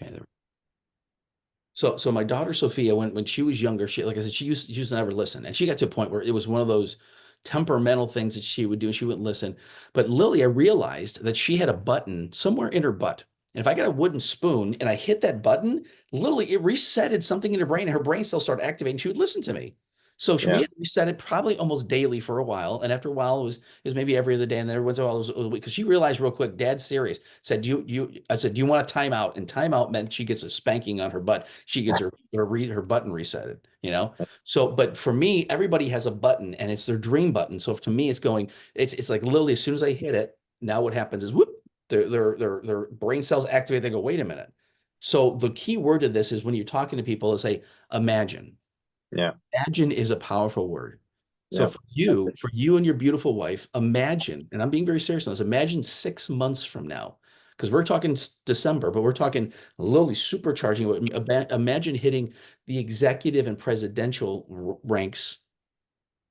Okay. So my daughter Sophia, when she was younger, she, like I said, she used to never listen, and she got to a point where it was one of those temperamental things that she would do, and she wouldn't listen. But Lily, I realized that she had a button somewhere in her butt, and if I got a wooden spoon and I hit that button, literally it resetted something in her brain, and her brain still started activating. She would listen to me. So we Yeah. had to reset it probably almost daily for a while, and after a while it was maybe every other day, and then every once in a while it was a week because she realized real quick, Dad's serious. Said, I said, do you want a timeout? And timeout meant she gets a spanking on her butt. She gets her button resetted, you know? So, but for me, everybody has a button and it's their dream button. So to me, it's like literally as soon as I hit it, now what happens is whoop, their brain cells activate. They go, wait a minute. So the key word to this is when you're talking to people is say, imagine. Yeah. Imagine is a powerful word. So Yeah. for you and your beautiful wife, imagine, and I'm being very serious on this, imagine 6 months from now, because we're talking December, but we're talking literally supercharging. Imagine hitting the executive and presidential ranks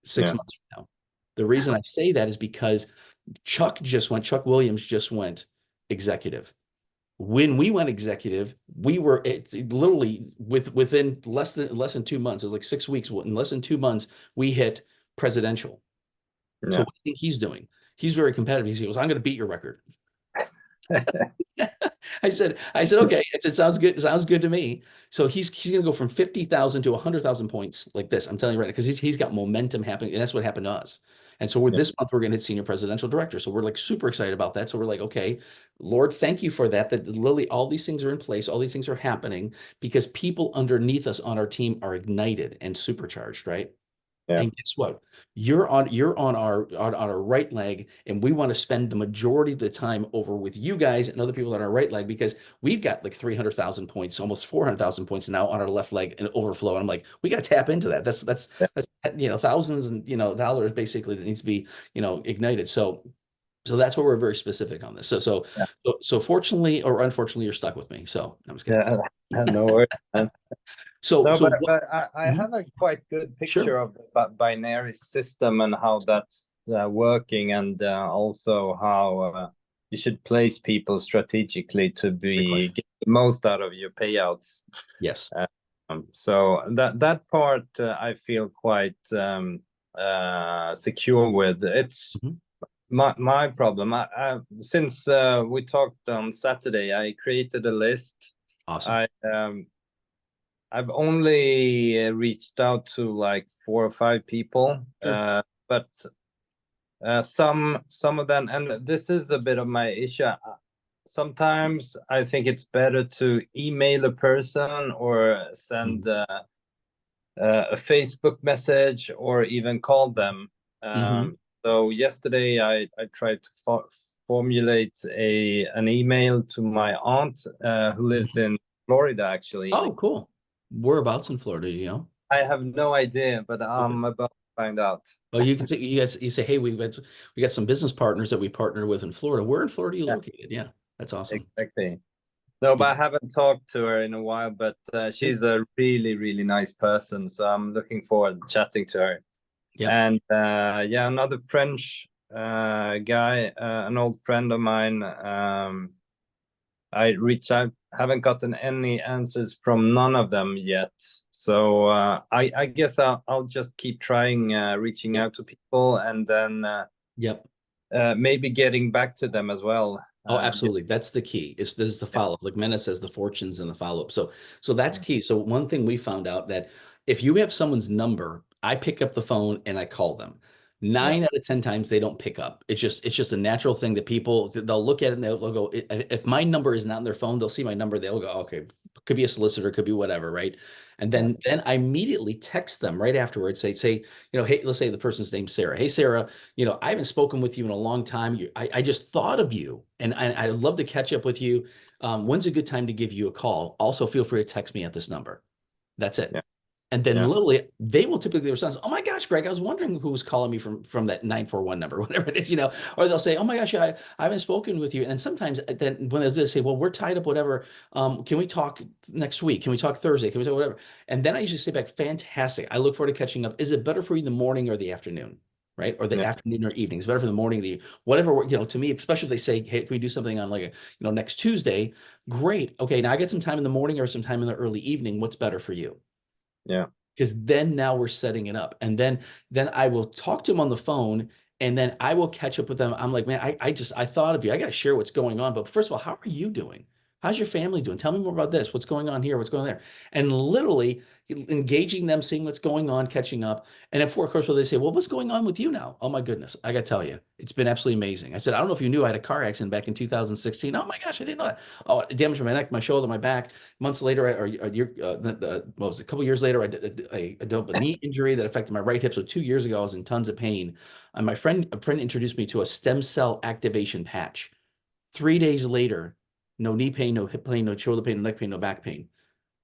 six Yeah. months from now. The reason I say that is because Chuck Williams just went executive. When we went executive, we were literally within less than 2 months. It was like 6 weeks. In less than 2 months, we hit presidential. So Yeah. what do you think he's doing? He's very competitive. He goes, I'm going to beat your record. I said, okay. I said, sounds good. Sounds good to me. So he's going to go from 50,000 to 100,000 points like this. I'm telling you right now, because he's got momentum happening. And that's what happened to us. And so Yeah. this month we're going to hit senior presidential director. So we're like super excited about that. So we're like, okay, Lord, thank you for that. That literally all these things are in place. All these things are happening because people underneath us on our team are ignited and supercharged, right? Yeah. And guess what? You're on our right leg, and we want to spend the majority of the time over with you guys and other people on our right leg because we've got like 300,000 points, almost 400,000 points now on our left leg and overflow. And I'm like, we got to tap into that. That's thousands and dollars basically that needs to be ignited. So that's why we're very specific on this. Yeah. So fortunately or unfortunately, you're stuck with me. So I'm just kidding. Yeah. No worries, man. So No, so but what? I Mhm. have a quite good Sure. picture of the binary system and how that's working, and also how you should place people strategically to Great be question. get the most out of your payouts. Yes. Uh, so that part I feel quite secure with. It's Mhm. my problem. Since we talked on Saturday, I created a list. Awesome. I I've only reached out to like 4 or 5 people, Sure. but some of them, and this is a bit of my issue. Sometimes I think it's better to email a person or send a Facebook message or even call them. Mm-hmm. So yesterday I tried to formulate a an email to my aunt who lives Hmm. in Florida actually. Oh, cool. Whereabouts in Florida, do you know? I have no idea, but Okay. I'm about to find out. Well, you can say you say, hey, we got some business partners that we partner with in Florida. Where in Florida are you Yeah, located? Yeah, that's awesome. exactly. No, but Yeah. I haven't talked to her in a while, but Good. she's a really, really nice person. So I'm looking forward to chatting to her. Yep. And yeah, another French guy, an old friend of mine. I reached out, haven't gotten any answers from none of them yet. So I guess I'll just keep trying reaching Yep. out to people and then Yep. maybe getting back to them as well. Oh, absolutely. That's the key. This is the Yeah, follow-up. Like Mena says, the fortunes and the follow-up. So that's key. So one thing we found out that if you have someone's number, I pick up the phone and I call them. yeah, 9 out of 10 times they don't pick up. It's just a natural thing that people they'll look at it and they'll go, if my number is not on their phone, they'll see my number, they'll go, okay, could be a solicitor, could be whatever, right? And yeah, then I immediately text them right afterwards, say, hey, let's say the person's name's Sarah. Hey, Sarah, I haven't spoken with you in a long time. I just thought of you, and I'd love to catch up with you. When's a good time to give you a call? Also, feel free to text me at this number. That's it. yeah, And then yeah, literally, they will typically respond, "Oh my gosh, Greg, I was wondering who was calling me from that 941 number, whatever it is." Or they'll say, "Oh my gosh, I haven't spoken with you." And then sometimes then when they say, "Well, we're tied up, whatever, can we talk next week? Can we talk Thursday? Can we talk whatever?" And then I usually say back, "Fantastic. I look forward to catching up. Is it better for you in the morning or the afternoon?" right? Or the Yeah. afternoon or evening. It's better for the morning, whatever, to me, especially if they say, hey, can we do something on like next Tuesday? Great. Okay, now I get some time in the morning or some time in the early evening. What's better for you? Yeah. Because then now we're setting it up. And then I will talk to them on the phone, and then I will catch up with them. I'm like, man, I thought of you. I got to share what's going on. But first of all, how are you doing? How's your family doing? Tell me more about this. What's going on here? What's going on there? And literally engaging them, seeing what's going on, catching up. And of course, they say, well, what's going on with you now? Oh my goodness. I got to tell you, it's been absolutely amazing. I said, I don't know if you knew I had a car accident back in 2016. Oh my gosh, I didn't know that. Oh, it damaged my neck, my shoulder, my back. Months later, what was it? A couple years later, I developed a knee injury that affected my right hip. So 2 years ago, I was in tons of pain. And a friend introduced me to a stem cell activation patch. 3 days later, no knee pain, no hip pain, no shoulder pain, no neck pain, no back pain.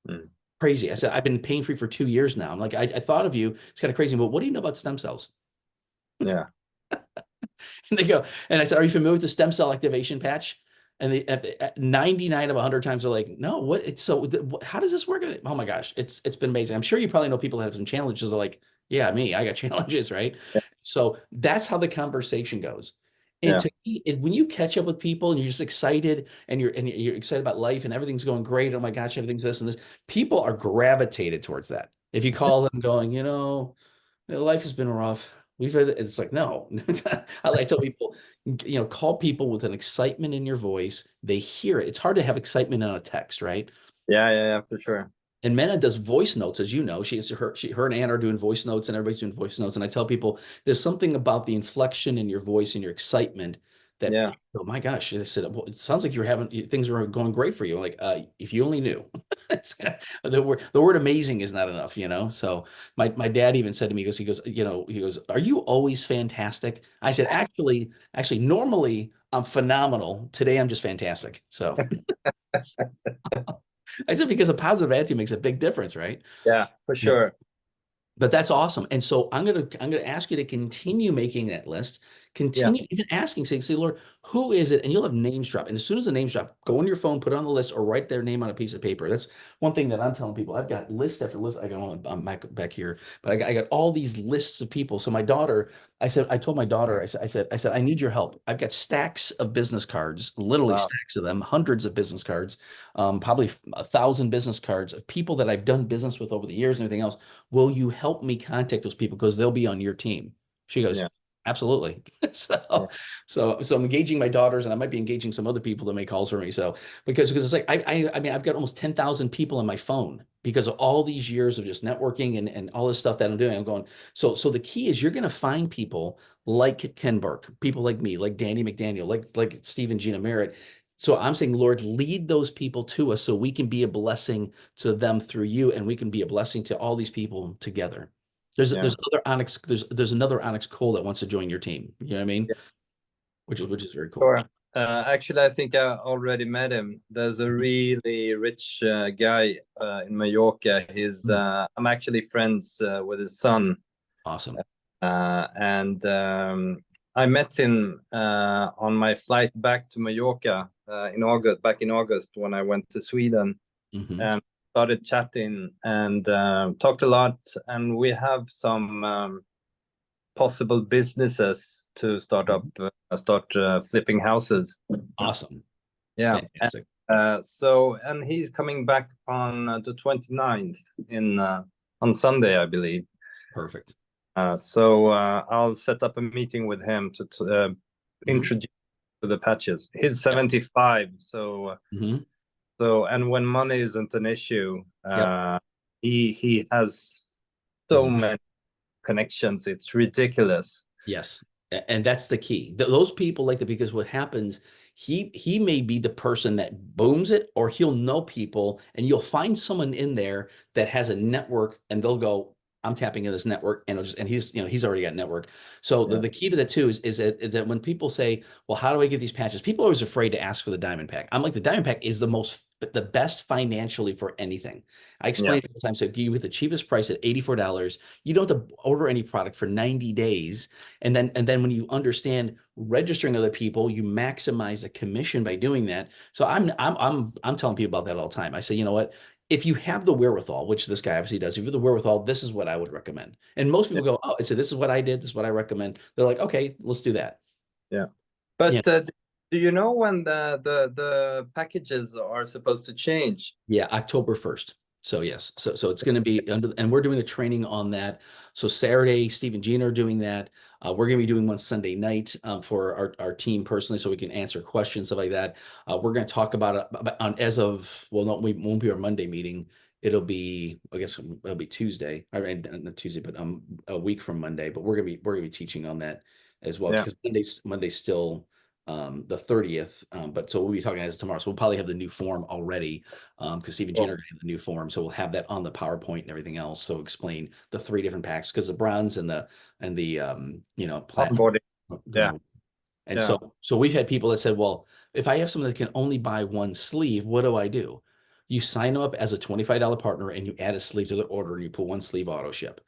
Mm. Crazy. I said, I've been pain free for 2 years now. I'm like, I thought of you. It's kind of crazy, but what do you know about stem cells? Yeah. And they go, and I said, are you familiar with the stem cell activation patch? And at 99 of 100 times they're like, no, what? It's so, how does this work? Oh my gosh, it's been amazing. I'm sure you probably know people that have some challenges. They're like, yeah, me, I got challenges, right? Yeah. So that's how the conversation goes. And Yeah. to me, when you catch up with people and you're just excited and you're excited about life and everything's going great, oh my gosh, everything's this and this, people are gravitated towards that. If you call them going, life has been rough. We've had, it's like, no. I tell people, call people with an excitement in your voice. They hear it. It's hard to have excitement on a text, right? Yeah. Yeah. Yeah. For sure. And Mena does voice notes, as you know. Her and Ann are doing voice notes, and everybody's doing voice notes. And I tell people, there's something about the inflection in your voice and your excitement that Yeah. people go, my gosh, they said, well, it sounds like things are going great for you. I'm like, if you only knew. The word amazing is not enough. So my dad even said to me, he goes, are you always fantastic? I said, actually, normally I'm phenomenal. Today I'm just fantastic. So I said, because a positive attitude makes a big difference, right? Yeah. For Yeah. sure. But that's awesome. And so I'm gonna ask you to continue making that list, Yeah. continue even asking, say, Lord, who is it? And you'll have names drop. And as soon as the names drop, go on your phone, put it on the list, or write their name on a piece of paper. That's one thing that I'm telling people. I've got list after list. I'm back here, but I got all these lists of people. So my daughter, I told my daughter, I said, I need your help. I've got stacks of business cards, literally Wow. stacks of them, hundreds of business cards, probably 1,000 business cards of people that I've done business with over the years and everything else. Will you help me contact those people because they'll be on your team? She goes, Yeah. absolutely. Yeah. So I'm engaging my daughters, and I might be engaging some other people to make calls for me. So because it's like I mean I've got almost 10,000 people on my phone because of all these years of just networking and all this stuff that I'm doing. I'm going, so the key is you're going to find people like Ken Burke, people like me, like Danny McDaniel, like Stephen Gina Merritt. So I'm saying, Lord, lead those people to us so we can be a blessing to them through you, and we can be a blessing to all these people together. There's Yeah. there's other Onyx, there's another Onyx Cole that wants to join your team. You know what I mean? Yeah. Which is very cool. Sure. Actually, I think I already met him. There's a really rich guy in Mallorca. Mm. I'm actually friends with his son, Awesome. and I met him on my flight back to Mallorca back in August when I went to Sweden, Hmm. and started chatting and talked a lot. And we have some possible businesses to start flipping houses. Awesome. Yeah. Fantastic. And he's coming back on the 29th on Sunday, I believe. Perfect. I'll set up a meeting with him to Hmm. introduce to the patches. He's Yep. 75, Hmm. and when money isn't an issue, Yep. he has so Hmm. many connections. It's ridiculous. Yes. And that's the key. Those people like that because what happens, he may be the person that booms it, or he'll know people, and you'll find someone in there that has a network, and they'll go, I'm tapping in this network, and he's already got a network. So the, Yeah. the key to that too is that when people say, well, how do I get these patches? People are always afraid to ask for the diamond pack. I'm like, the diamond pack is the best financially for anything. I Yeah. explain it all the time. So you get the cheapest price at $84. You don't have to order any product for 90 days. And then when you understand registering other people, you maximize the commission by doing that. So I'm telling people about that all the time. I say, you know what? if you have the wherewithal, which this guy obviously does, if you have the wherewithal, this is what I would recommend. And most Yeah. people go, oh, I said, this is what I did. This is what I recommend. They're like, okay, let's do that. Yeah. Yeah. But do you know when the packages are supposed to change? Yeah. October 1st. So yes. So it's going to be under, and we're doing a training on that. So Saturday, Steve and Gina are doing that. We're going to be doing one Sunday night for our team personally, so we can answer questions, stuff like that. We're going to talk about it on as of, well, no, we won't be our Monday meeting. It'll be, I guess it'll be Tuesday, or not Tuesday, but a week from Monday. But we're gonna be teaching on that as well, Yeah. because Monday's still the 30th. But so we'll be talking as of tomorrow. So we'll probably have the new form already, because Steve and Gina are Cool. gonna have the new form. So we'll have that on the PowerPoint and everything else. So explain the three different packs, because the bronze and the platinum Onboarding. going Yeah. away. And Yeah. so we've had people that said, well, if I have someone that can only buy one sleeve, what do I do? You sign them up as a $25 partner and you add a sleeve to the order and you put one sleeve auto ship.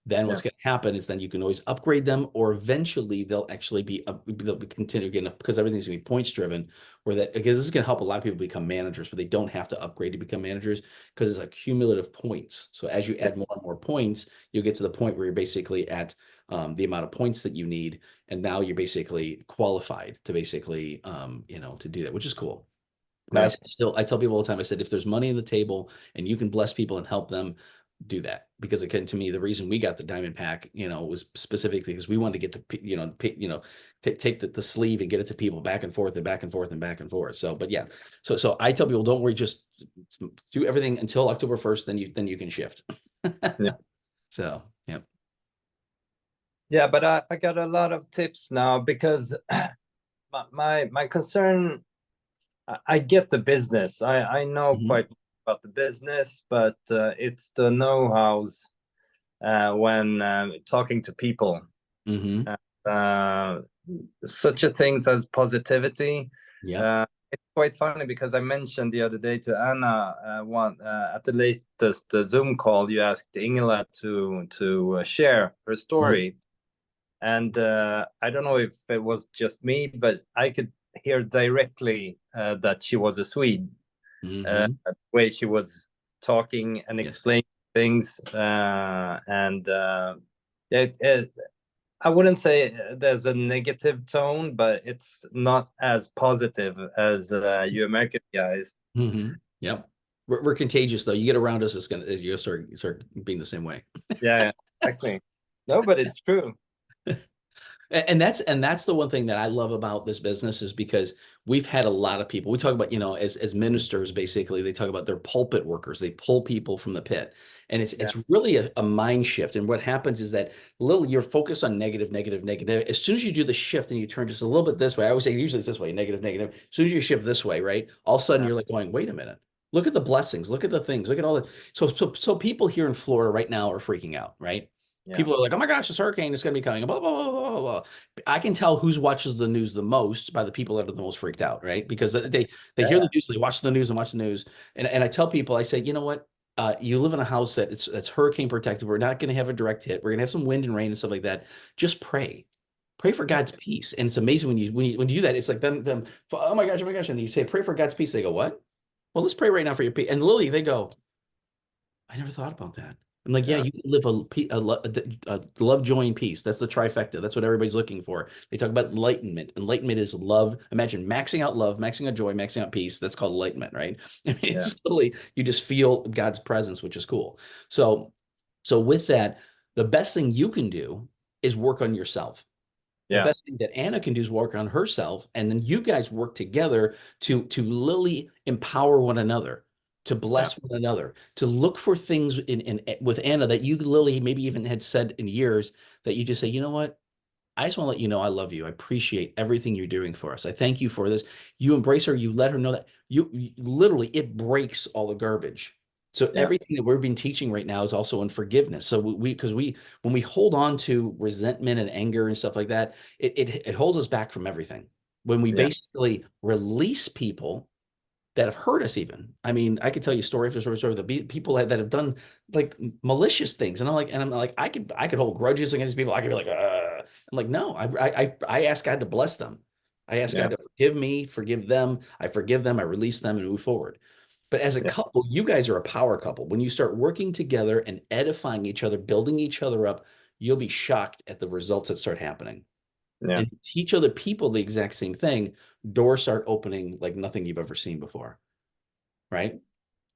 Then Yeah. what's going to happen is then you can always upgrade them, or eventually they'll actually be they'll be continue getting up, because everything's going to be points driven, where that, because this is going to help a lot of people become managers, but they don't have to upgrade to become managers, because it's like cumulative points. So as you Yeah. add more and more points, you'll get to the point where you're basically at the amount of points that you need, and now you're basically qualified to basically to do that, which is cool. But Yeah. I tell people all the time, I said, if there's money on the table and you can bless people and help them, do that. Because again, to me, the reason we got the diamond pack, was specifically because we wanted to get to, take the sleeve and get it to people back and forth and back and forth and back and forth. So, but yeah, so I tell people, don't worry, just do everything until October 1st, then you can shift. Yeah. So, yeah. Yeah, but I got a lot of tips now because my concern, I get the business. I know Hmm. quite about the business, but it's the know-hows when talking to people. Hmm. Uh, Such a things as positivity. Yeah. Uh, it's quite funny because I mentioned the other day to Anna, at the latest Zoom call, you asked Ingela to share her Hmm. story, and I don't know if it was just me, but I could hear directly that she was a Swede. Hmm. The way she was talking and Yes. explaining things, and it, I wouldn't say there's a negative tone, but it's not as positive as you American guys. Hmm. Yep. We're contagious though. You get around us, you'll start being the same way. Yeah, yeah, exactly. No, but it's true. And that's the one thing that I love about this business, is because we've had a lot of people. We talk about, as ministers, basically, they talk about their pulpit workers. They pull people from the pit. And it's Yeah, it's really a mind shift. And what happens is that you're focused on negative, negative, negative. As soon as you do the shift and you turn just a little bit this way, I always say usually it's this way, negative, negative. As soon as you shift this way, right? All of a sudden yeah, you're like going, wait a minute. Look at the blessings, look at the things, look at all the so people here in Florida right now are freaking out, right? yeah, People are like, oh my gosh, this hurricane is going to be coming, blah, blah, blah, blah, blah. I can tell who's watches the news the most by the people that are the most freaked out, right? Because they hear yeah, the news, they watch the news and watch the news. And I tell people, I say, you know what? You live in a house that's hurricane protected. We're not going to have a direct hit. We're going to have some wind and rain and stuff like that. Just pray. Pray for yeah, God's peace. And it's amazing when you do that. It's like them, oh my gosh. And you say, pray for God's peace. They go, what? Well, let's pray right now for your peace. And literally they go, I never thought about that. I'm like, yeah, yeah, you can live a love, joy, and peace. That's the trifecta. That's what everybody's looking for. They talk about enlightenment. Enlightenment is love. Imagine maxing out love, maxing out joy, maxing out peace. That's called enlightenment, right? I mean, yeah, it's literally, you just feel God's presence, which is cool. So, so with that, the best thing you can do is work on yourself. The yeah, best thing that Anna can do is work on herself, and then you guys work together to literally empower one another, to yeah, bless one another, to look for things in with Anna that you literally maybe even had said in years, that you just say, you know what? I just want to let you know I love you. I appreciate everything you're doing for us. I thank you for this. You embrace her. You let her know that literally, it breaks all the garbage. So yeah, everything that we're being teaching right now is also in forgiveness. So because when we hold on to resentment and anger and stuff like that, it holds us back from everything. When we yeah, basically release people that have hurt us, even. I mean, I could tell you story after story, story, the people that have done like malicious things. And I'm like, I could hold grudges against people. I could be like, I'm like, no, I ask God to bless them. I ask yeah, God to forgive me, forgive them. I forgive them. I release them and move forward. But as a Yeah. couple, you guys are a power couple. When you start working together and edifying each other, building each other up, you'll be shocked at the results that start happening. Yeah. And teach other people the exact same thing, doors start opening like nothing you've ever seen before, right?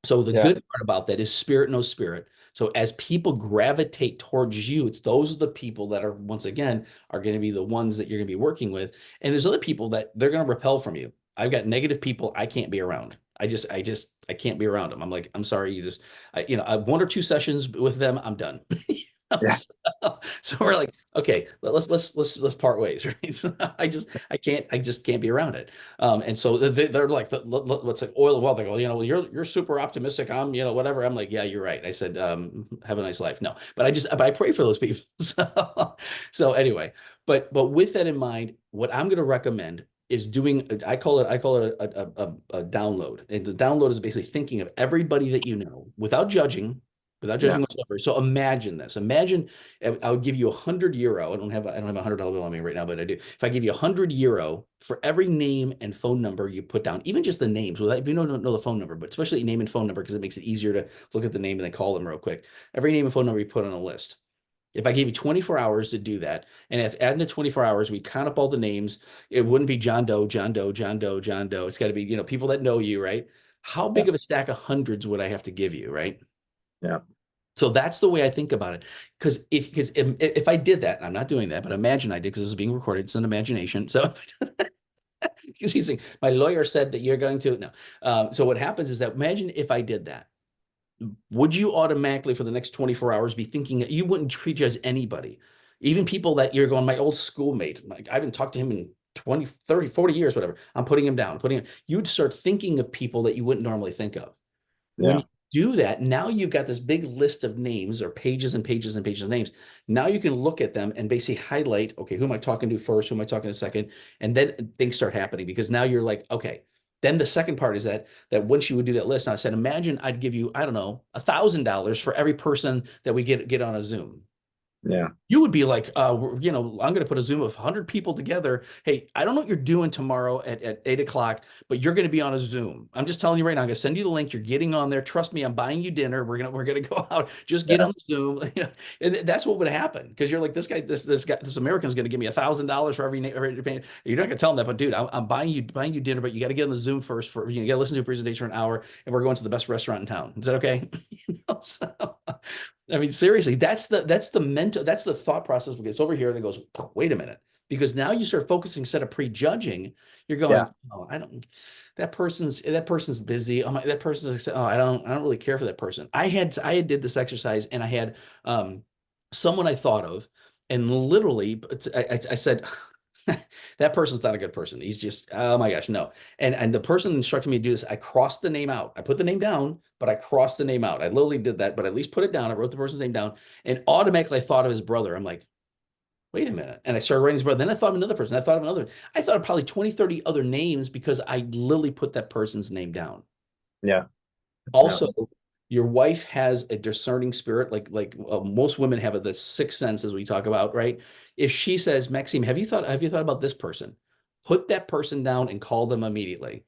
So the Yeah. good part about that is spirit knows spirit. So as people gravitate towards you, it's those are the people that are once again are going to be the ones that you're going to be working with. And there's other people that they're going to repel from you. I've got negative people I can't be around. I can't be around them. I'm like, I'm sorry, you just I 1 or 2 sessions with them, I'm done. Yeah. So we're like, okay, let's part ways, right? So I just can't be around it. And so they're like, let's like oil the well. They go, well, you're super optimistic. I'm, whatever. I'm like, yeah, you're right. I said, have a nice life. No, but I pray for those people. So anyway, but with that in mind, what I'm going to recommend is doing, I call it a download. And the download is basically thinking of everybody that you know without Yeah. judging whatsoever. So imagine this. Imagine I would give you €100. I don't have $100 bill on me right now, but I do. If I give you €100 for every name and phone number you put down, even just the names, without if you don't know the phone number, but especially name and phone number because it makes it easier to look at the name and then call them real quick. Every name and phone number you put on a list. If I gave you 24 hours to do that, and if adding to 24 hours, we count up all the names, it wouldn't be John Doe, John Doe, John Doe, John Doe. It's got to be, people that know you, right? How Yeah. big of a stack of hundreds would I have to give you, right? Yeah. So that's the way I think about it. Because if I did that, and I'm not doing that, but imagine I did because this is being recorded. It's an imagination. So because he's saying, my lawyer said that you're going to no. So what happens is that imagine if I did that, would you automatically for the next 24 hours be thinking that you wouldn't treat you as anybody, even people that you're going, my old schoolmate, like I haven't talked to him in 20, 30, 40 years, whatever. I'm putting him down, you'd start thinking of people that you wouldn't normally think of. When Yeah. you do that, now you've got this big list of names or pages and pages and pages of names. Now you can look at them and basically highlight, okay, who am I talking to first? Who am I talking to second? And then things start happening because now you're like, okay. Then the second part is that once you would do that list, and I said, imagine I'd give you, I don't know, $1,000 for every person that we get on a Zoom. Yeah. You would be like, I'm going to put a Zoom of 100 people together. Hey, I don't know what you're doing tomorrow at 8 o'clock, but you're going to be on a Zoom. I'm just telling you right now. I'm going to send you the link. You're getting on there. Trust me, I'm buying you dinner. We're gonna go out. Just get Yeah. on the Zoom. And that's what would happen because you're like this American is going to give me $1,000 for every. You're not going to tell them that, but dude, I'm buying you dinner, but you got to get on the Zoom first. You got to listen to a presentation for an hour, and we're going to the best restaurant in town. Is that okay? So, I mean, seriously, that's the thought process. It's over here that goes, wait a minute, because now you start focusing instead of prejudging. You're Yeah. going, oh, I don't. That person's busy. Oh my, that person's. Oh, I don't really care for that person. I had did this exercise, and I had someone I thought of, and literally, I said. That person's not a good person. He's just, oh my gosh, no. And the person instructed me to do this. I crossed the name out. I put the name down, but I crossed the name out. I literally did that, but at least put it down. I wrote the person's name down and automatically I thought of his brother. I'm like, wait a minute. And I started writing his brother. Then I thought of another person. I thought of another. I thought of probably 20, 30 other names because I literally put that person's name down. Yeah. Yeah. Also, your wife has a discerning spirit, like most women have the sixth sense, as we talk about, right? If she says, Maxime, have you thought about this person? Put that person down and call them immediately.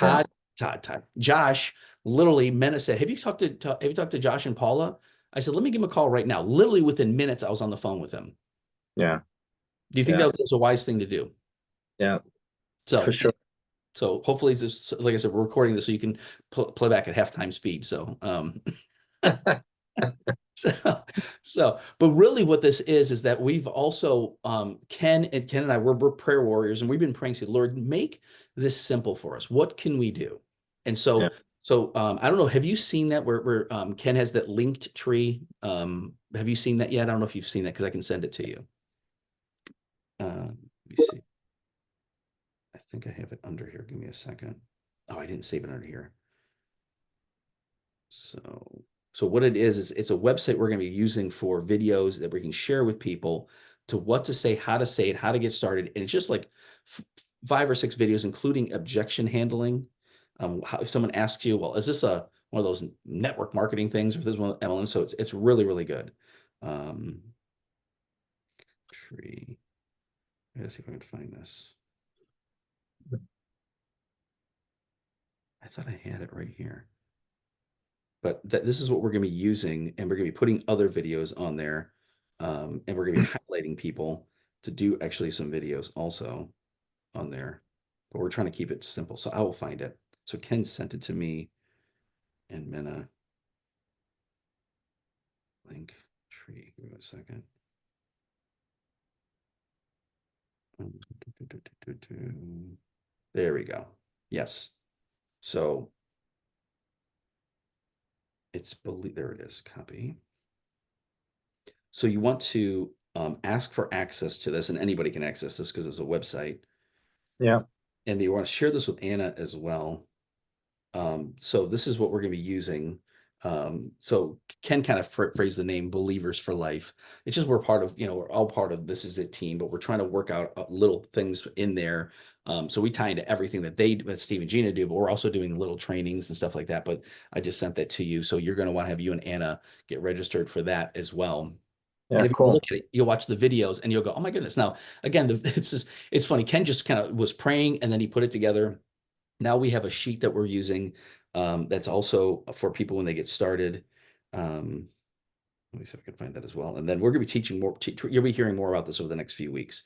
Yeah. Todd, Josh, literally, Mena said, have you talked to Josh and Paula? I said, let me give him a call right now. Literally within minutes, I was on the phone with him. Yeah. Do you think that Yeah. was a wise thing to do? Yeah. For So, sure. so hopefully this, like I said, we're recording this so you can play back at halftime speed. So, So, but really what this is that we've also, Ken and I, we're prayer warriors and we've been praying, say, Lord, make this simple for us. What can we do? And Yeah. I don't know, have you seen that where Ken has that linked tree? Have you seen that yet? I don't know if you've seen that because I can send it to you. Let me see. I think I have it under here. Give me a second. Oh, I didn't save it under here. So what it is it's a website we're going to be using for videos that we can share with people to what to say, how to say it, how to get started. And it's just like 5 or 6 videos, including objection handling. If someone asks you, well, is this one of those network marketing things, or is this one of MLM? So it's really, really good. Um, Tree. Let's see if I can find this. I thought I had it right here. but this is what we're going to be using, and we're going to be putting other videos on there, and we're going to be highlighting people to do actually some videos also on there, but we're trying to keep it simple. So I will find it. So Ken sent it to me, and Minna link tree. Give me a second. There we go. Yes. So it's there it is. Copy. So you want to ask for access to this, and anybody can access this because it's a website. Yeah. And you want to share this with Anna as well. So this is what we're going to be using. So Ken kind of phrased the name Believers for Life. It's just we're part of, we're all part of This Is It team, but we're trying to work out little things in there. So we tie into everything that Steve and Gina do, but we're also doing little trainings and stuff like that. But I just sent that to you. So you're going to want to have you and Anna get registered for that as well. Yeah, And if you cool. look at it, you'll watch the videos and you'll go, oh my goodness. Now, again, it's funny. Ken just kind of was praying and then he put it together. Now we have a sheet that we're using that's also for people when they get started. Let me see if I can find that as well. And then we're going to be teaching more. You'll be hearing more about this over the next few weeks.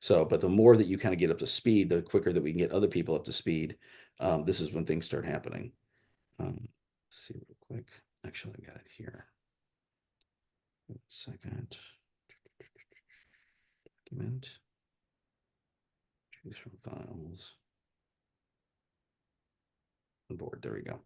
So, but the more that you kind of get up to speed, the quicker that we can get other people up to speed. This is when things start happening. Let's see real quick. Actually, I got it here. 1 second. Document. Choose from files. Board. There we go.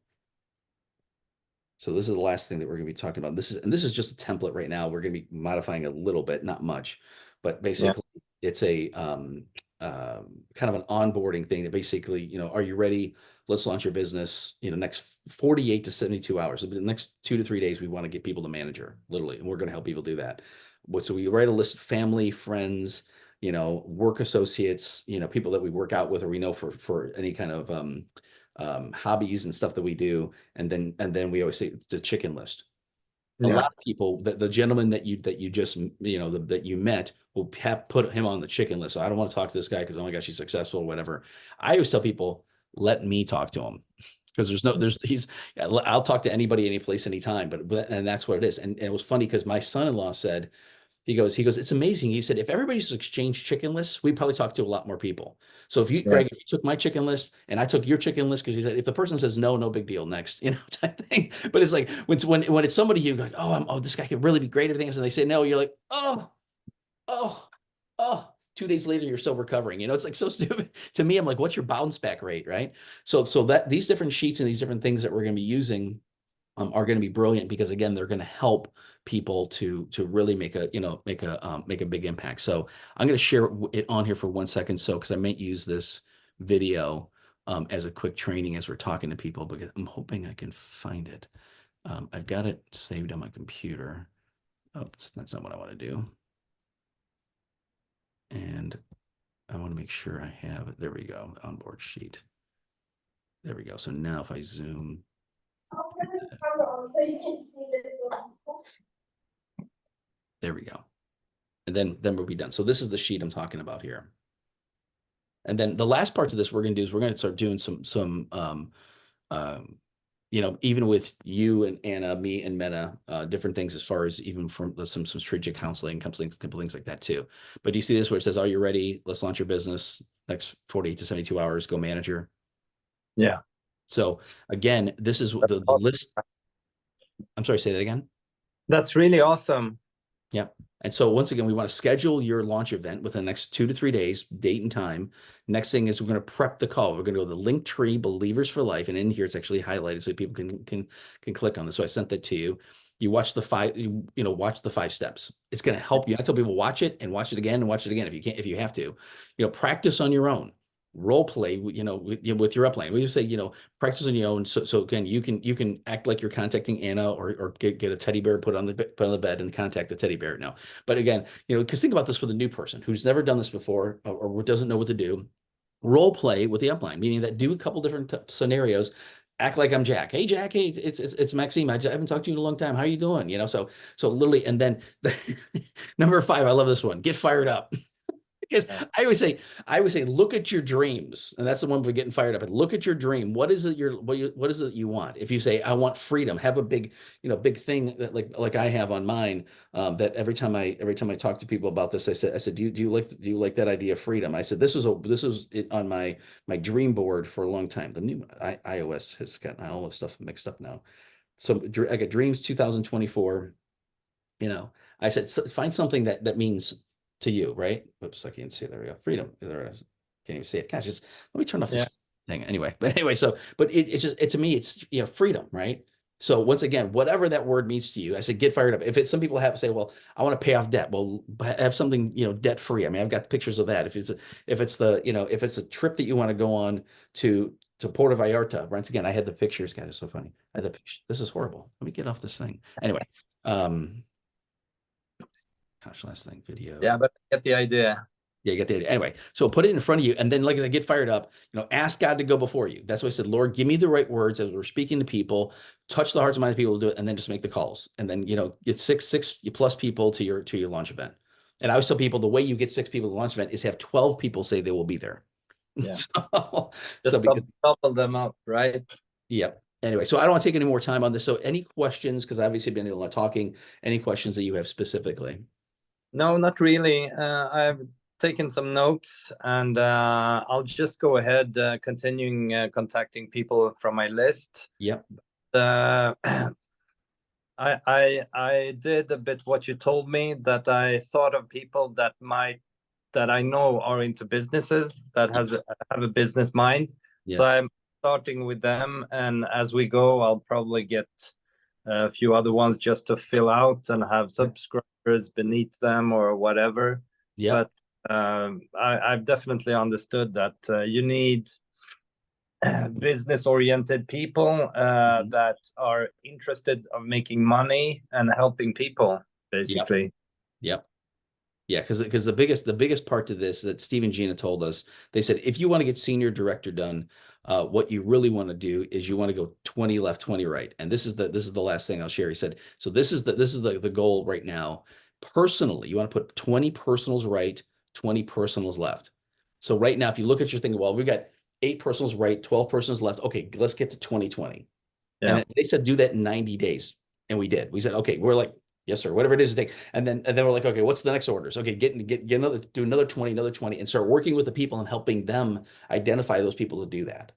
So this is the last thing that we're going to be talking about. This is just a template right now. We're going to be modifying a little bit, not much, but basically it's a kind of an onboarding thing that basically, are you ready? Let's launch your business. Next 48 to 72 hours. The next 2 to 3 days, we want to get people to manager, literally, and we're going to help people do that. So we write a list of family, friends, work associates, people that we work out with or we know for any kind of hobbies and stuff that we do, and then we always say the chicken list. A lot of people, the gentleman that you just that you met will have put him on the chicken list. So I don't want to talk to this guy because oh my gosh, he's successful or whatever. I always tell people, let me talk to him because I'll talk to anybody, any place, anytime. And that's what it is. And it was funny because my son-in-law said, he goes, it's amazing. He said, if everybody's exchanged chicken lists, we'd probably talk to a lot more people. So Greg, if you took my chicken list and I took your chicken list, because he said, if the person says no, no big deal, next, type thing. But it's like when it's somebody you go, oh, this guy could really be great at things, and they say no, you're like, oh. 2 days later, you're still recovering. It's like so stupid to me. I'm like, what's your bounce back rate, right? So that these different sheets and these different things that we're going to be using are going to be brilliant because again, they're going to help people to really make a big impact. So I'm going to share it on here for 1 second. So, because I might use this video as a quick training as we're talking to people, because I'm hoping I can find it. I've got it saved on my computer. Oh, that's not what I want to do. And I want to make sure I have it. There we go. Onboard sheet. There we go. So now if I zoom. There we go. And then we'll be done. So this is the sheet I'm talking about here. And then the last part of this we're going to do is we're going to start doing even with you and Anna, me and Mena, different things as far as even from some strategic counseling, couple things like that too. But do you see this where it says, are you ready? Let's launch your business. Next 48 to 72 hours, go manager. Yeah. So again, this is what the list. I'm sorry, say that again. That's really awesome. Yeah. And so once again, we want to schedule your launch event within the next 2 to 3 days, date and time. Next thing is we're going to prep the call. We're going to go to the link tree, Believers for Life. And in here, it's actually highlighted so people can click on this. So I sent that to you. You watch the watch the 5 steps. It's going to help you. I tell people watch it and watch it again and watch it again if you have to. Practice on your own. Role play, with your upline. We say, practice on your own. So again, you can act like you're contacting Anna or get a teddy bear put on the bed and contact the teddy bear now. But again, because think about this for the new person who's never done this before or doesn't know what to do. Role play with the upline, meaning that do a couple different scenarios. Act like I'm Jack. Hey, Jack. Hey, it's Maxime. I haven't talked to you in a long time. How are you doing? So literally, and then number 5, I love this one. Get fired up. Because Yeah. I always say, look at your dreams, and that's the one we're getting fired up. And look at your dream. What is it what is it you want? If you say, I want freedom, have a big, big thing that like I have on mine. That every time I talk to people about this, I said, do you like that idea of freedom? I said, this was it on my dream board for a long time. The new iOS has gotten all this stuff mixed up now. So I got dreams 2024. I said, find something that means to you, right? Oops, I can't see it. There we go. Freedom. There it is. Can't even see it. Gosh, just let me turn off Yeah. this thing anyway. But anyway, but it's just, to me, it's, freedom, right? So once again, whatever that word means to you, I said, get fired up. If it's, some people have to say, well, I want to pay off debt. Well, have something, debt free. I mean, I've got pictures of that. If it's a trip that you want to go on to Puerto Vallarta, once again, I had the pictures. Guys, it's so funny. I had the picture. This is horrible. Let me get off this thing. Anyway, gosh, last thing, video. Yeah, but I get the idea. Yeah, you get the idea. Anyway, so put it in front of you, and then, like, as I get fired up, ask God to go before you. That's why I said, Lord, give me the right words as we're speaking to people, touch the hearts and minds of people to do it, and then just make the calls. And then, get six plus people to your launch event. And I always tell people, the way you get 6 people to the launch event is have 12 people say they will be there. Yeah. So, Just because, double them up, right? yeah. Anyway, so I don't want to take any more time on this. So any questions, because obviously been a lot talking, any questions that you have specifically? No, not really. I've taken some notes, and I'll just go ahead, continuing contacting people from my list. Yep. Uh, I did a bit what you told me, that I thought of people that I know are into businesses, that have a business mind. So Yes. I'm starting with them, and as we go, I'll probably get a few other ones just to fill out and have subscribers beneath them or whatever. Yep. But I've definitely understood that you need business-oriented people Mhm. that are interested of making money and helping people, Yep. basically. Yep. Yeah, because the biggest part to this that Steve and Gina told us, they said, if you want to get senior director done, what you really want to do is you want to go 20 left, 20 right. And this is the last thing I'll share. He said, so this is the goal right now. Personally, you want to put 20 personals right, 20 personals left. So right now, if you look at your thing, well, we've got 8 personals right, 12 personals left. Okay, let's get to 2020. And Yeah, they said do that in 90 days. And we did. We said, okay, we're like, yes, sir, whatever it is to take. And then we're like, okay, what's the next orders? Okay, get another, do another 20, and start working with the people and helping them identify those people to do that.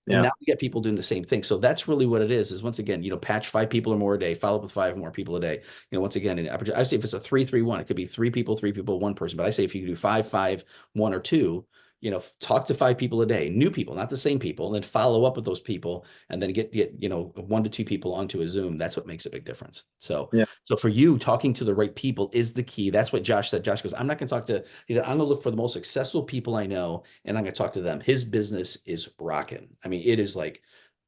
And yeah, now we get people doing the same thing. So that's really what it is once again, patch 5 people or more a day, follow up with 5 more people a day. Once again, I say if it's a 3-3-1, it could be 3 people, 3 people, 1 person. But I say if you do 5-5, 1 or 2, talk to 5 people a day, new people, not the same people, and then follow up with those people, and then get 1 to 2 people onto a Zoom. That's what makes a big difference. So, yeah, so for you, talking to the right people is the key. That's what Josh said. Josh goes, I'm not going to talk to. He said, I'm going to look for the most successful people I know, and I'm going to talk to them. His business is rocking. I mean, it is like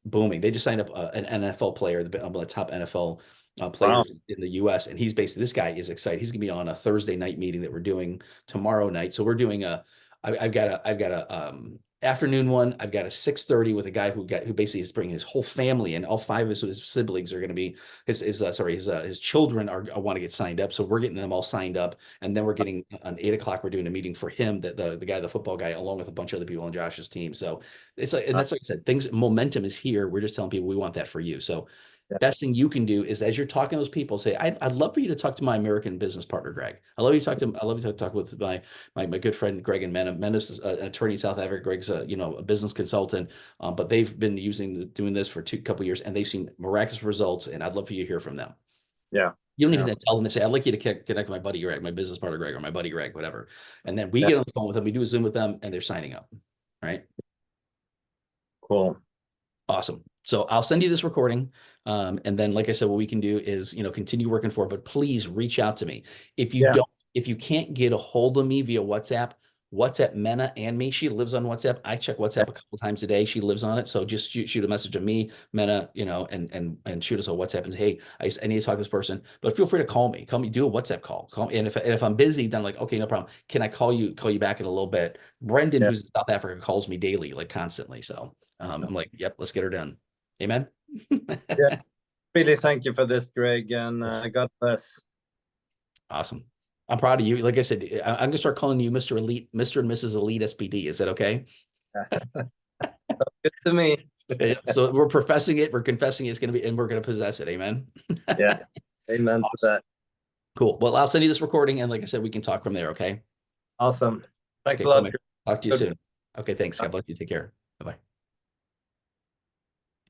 booming. They just signed up an NFL player, one of the top NFL wow, players in the U.S. And he's basically, this guy is excited. He's gonna be on a Thursday night meeting that we're doing tomorrow night. So we're doing I've got a afternoon one. I've got a 6:30 with a guy who basically is bringing his whole family, and all 5 of his siblings are going to be his children are want to get signed up. So we're getting them all signed up, and then we're getting on 8 o'clock. We're doing a meeting for him, that the guy, the football guy, along with a bunch of other people on Josh's team. So it's like, and that's like I said, momentum is here. We're just telling people we want that for you. So yeah, best thing you can do is, as you're talking to those people, say, I'd love for you to talk to my American business partner, Greg. I love you to talk with my good friend Greg and Mena. Mena's an attorney in South Africa. Greg's a business consultant, but they've been doing this for a couple years, and they've seen miraculous results. And I'd love for you to hear from them. yeah, You don't yeah, even tell them to say, I'd like you to connect with my buddy Greg, my business partner Greg, or my buddy Greg, whatever. And then we yeah. get on the phone with them, we do a Zoom with them, and they're signing up. Right. Cool. Awesome. So I'll send you this recording. And then, like I said, what we can do is, continue working for it, but please reach out to me. Yeah, If you can't get a hold of me via WhatsApp Mena and me. She lives on WhatsApp. I check yeah, WhatsApp a couple times a day. She lives on it. So just shoot a message to me, Mena, and shoot us a WhatsApp and say, hey, I need to talk to this person. But feel free to call me. Do a WhatsApp call. Call me. And if I'm busy, then like, okay, no problem. Can I call you back in a little bit? Brendan, yeah, who's in South Africa, calls me daily, like constantly. So I'm like, yep, let's get her done. Amen. yeah. Really, thank you for this, Greg, and Yes. God bless. Awesome. I'm proud of you. Like I said, I'm gonna start calling you Mr. Elite, Mr. and Mrs. Elite SPD. Is that okay? Good to me. Yeah, so we're professing it, we're confessing it's gonna be, and we're gonna possess it. Amen. Yeah. Amen to Awesome. that. Cool. Well, I'll send you this recording, and like I said, we can talk from there. Okay. Awesome. Thanks Okay, a cool, lot. man. Talk to you Good. soon. Okay, thanks. God bless you. Take care. Bye-bye.